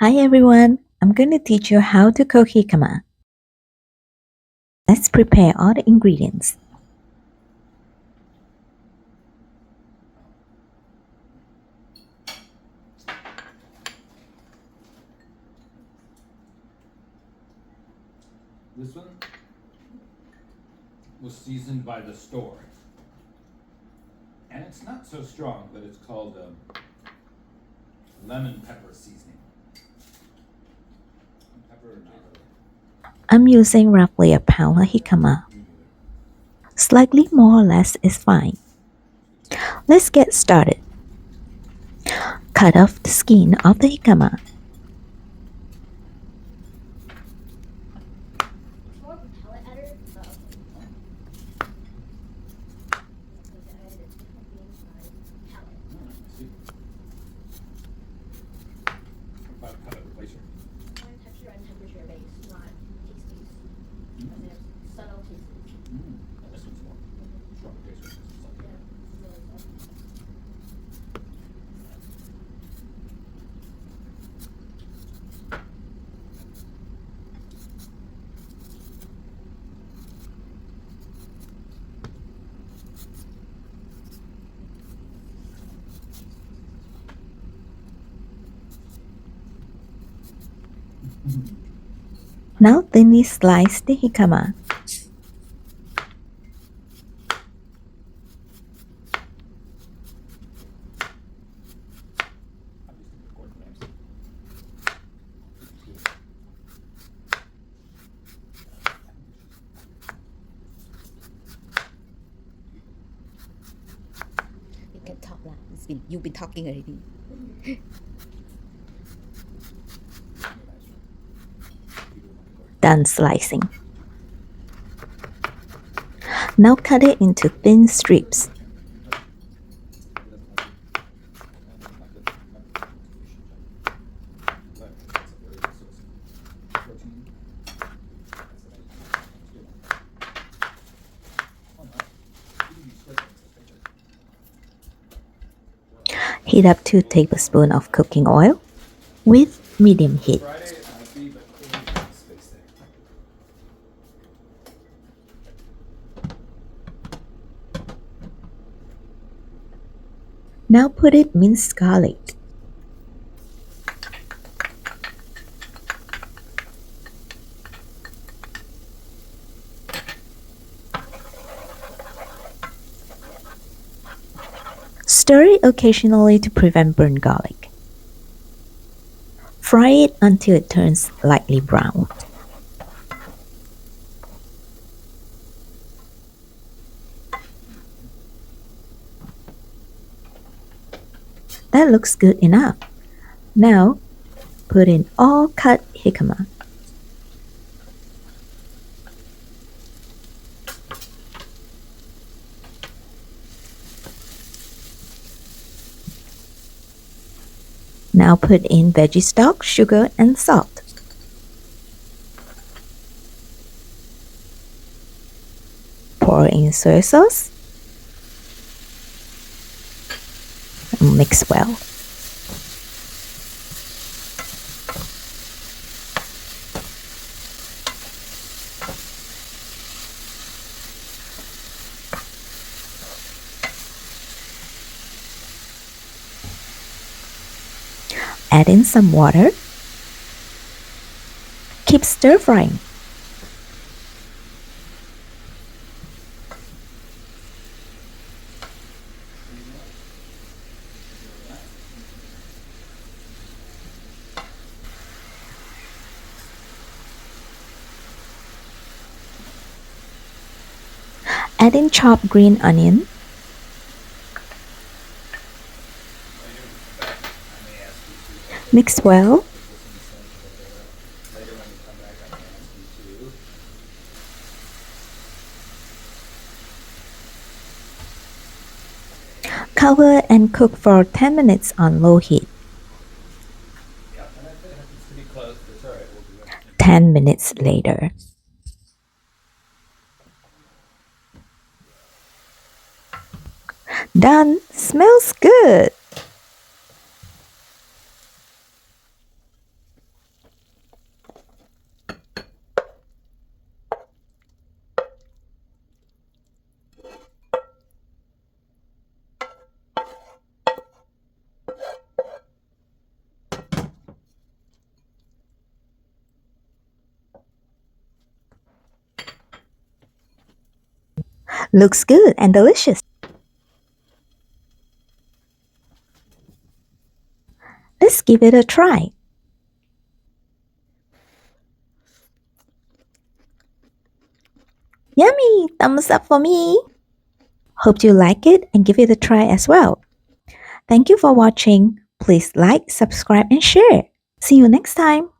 Hi everyone, I'm going to teach you how to cook jicama. Let's prepare all the ingredients. This one was seasoned by the store. And it's not so strong, but it's called lemon pepper seasoning. Pepper or not? I'm using roughly a pound of jicama. Slightly more or less is fine. Let's get started. Cut off the skin of the jicama. Now thinly slice the jicama. You can talk lah. You've been talking already. Done slicing. Now cut it into thin strips. Heat up 2 tablespoons of cooking oil with medium heat. Now put it minced garlic. Stir it occasionally to prevent burnt garlic. Fry it until it turns lightly brown. That looks good enough. Now, put in all cut jicama. Now put in veggie stock, sugar, and salt. Pour in soy sauce. And mix well. Add in some water. Keep stir frying. Add in chopped green onion. Mix well. Cover and cook for 10 minutes on low heat. 10 minutes later. Done! Smells good! Looks good and delicious. Let's give it a try. Yummy! Thumbs up for me! Hope you like it and give it a try as well. Thank you for watching. Please like, subscribe, and share. See you next time.